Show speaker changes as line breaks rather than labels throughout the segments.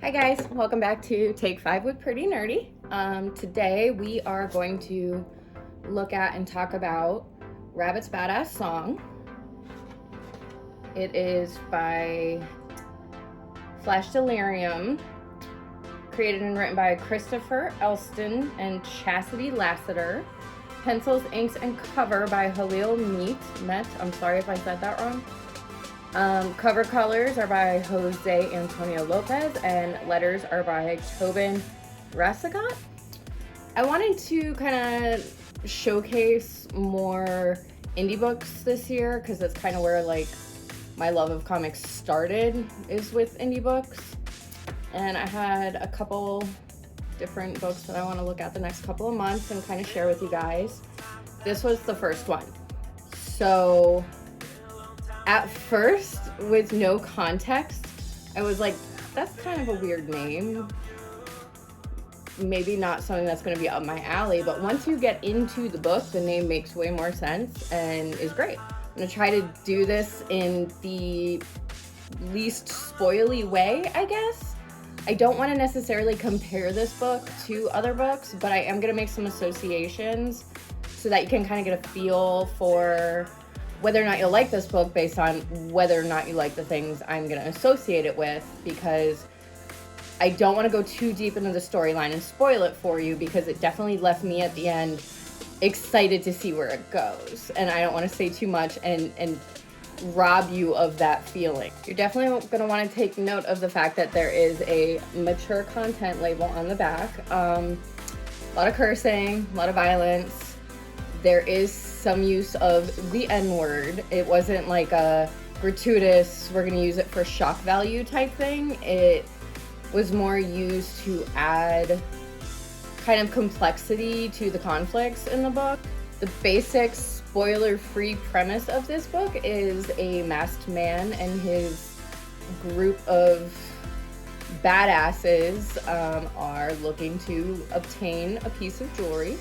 Hi guys, welcome back to Take 5 with Pretty Nerdy. Today we are going to look at and talk about Rabbit's Badass Song. It is by Flash Delirium, created and written by Christopher Elston and Chastity Lassiter. Pencils, inks, and cover by Halil Met. I'm sorry if I said that wrong. Cover colors are by Jose Antonio Lopez, and letters are by Tobin Rasagat. I wanted to kind of showcase more indie books this year because that's kind of where like my love of comics started, is with indie books. And I had a couple different books that I want to look at the next couple of months and kind of share with you guys. This was the first one. So at first, with no context, I was like, that's kind of a weird name. Maybe not something that's going to be up my alley, but once you get into the book, the name makes way more sense and is great. I'm going to try to do this in the least spoily way, I guess. I don't want to necessarily compare this book to other books, but I am going to make some associations so that you can kind of get a feel for whether or not you'll like this book based on whether or not you like the things I'm going to associate it with, because I don't want to go too deep into the storyline and spoil it for you, because it definitely left me at the end excited to see where it goes. And I don't want to say too much and rob you of that feeling. You're definitely going to want to take note of the fact that there is a mature content label on the back. A lot of cursing, a lot of violence. There is some use of the N-word. It wasn't like a gratuitous, we're going to use it for shock value type thing. It was more used to add kind of complexity to the conflicts in the book. The basic spoiler-free premise of this book is a masked man and his group of badasses are looking to obtain a piece of jewelry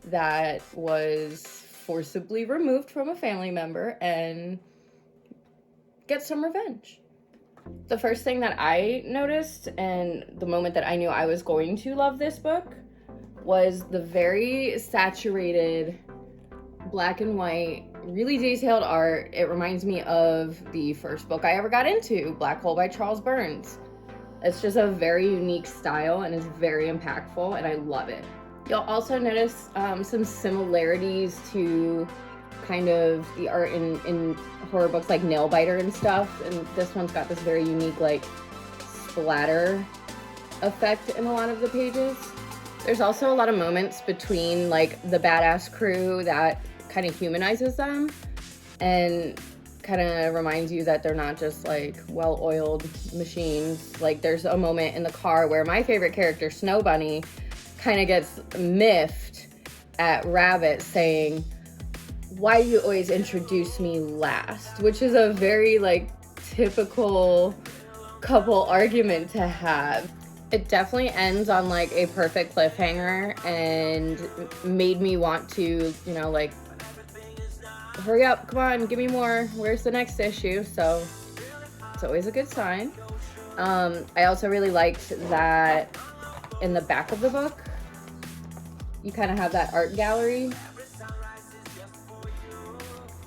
that was forcibly removed from a family member and get some revenge. The first thing that I noticed, and the moment that I knew I was going to love this book, was the very saturated black and white, really detailed art. It reminds me of the first book I ever got into, Black Hole by Charles Burns. It's just a very unique style and is very impactful, and I love it. You'll also notice some similarities to kind of the art in horror books like Nailbiter and stuff, and this one's got this very unique like splatter effect in a lot of the pages. There's also a lot of moments between like the badass crew that kind of humanizes them and kind of reminds you that they're not just like well-oiled machines. Like there's a moment in the car where my favorite character, Snow Bunny, kind of gets miffed at Rabbit saying, "Why do you always introduce me last?" Which is a very like typical couple argument to have. It definitely ends on like a perfect cliffhanger and made me want to, you know, like, hurry up, come on, give me more. Where's the next issue? So it's always a good sign. I also really liked that in the back of the book, you kind of have that art gallery.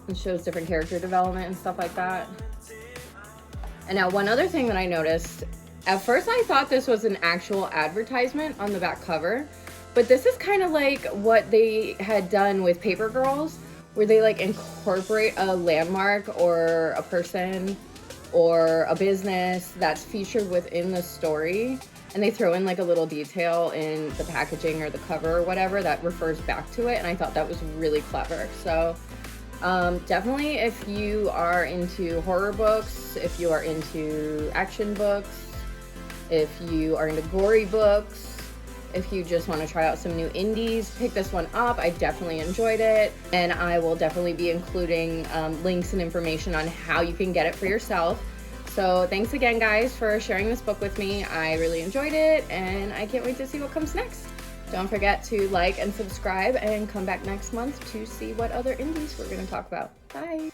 It shows different character development and stuff like that. And now one other thing that I noticed, at first I thought this was an actual advertisement on the back cover, but this is kind of like what they had done with Paper Girls, where they like incorporate a landmark or a person or a business that's featured within the story, and they throw in like a little detail in the packaging or the cover or whatever that refers back to it, and I thought that was really clever. So definitely if you are into horror books, if you are into action books, if you are into gory books, if you just want to try out some new indies, pick this one up. I definitely enjoyed it, and I will definitely be including links and information on how you can get it for yourself. So thanks again, guys, for sharing this book with me. I really enjoyed it, and I can't wait to see what comes next. Don't forget to like and subscribe and come back next month to see what other indies we're going to talk about. Bye!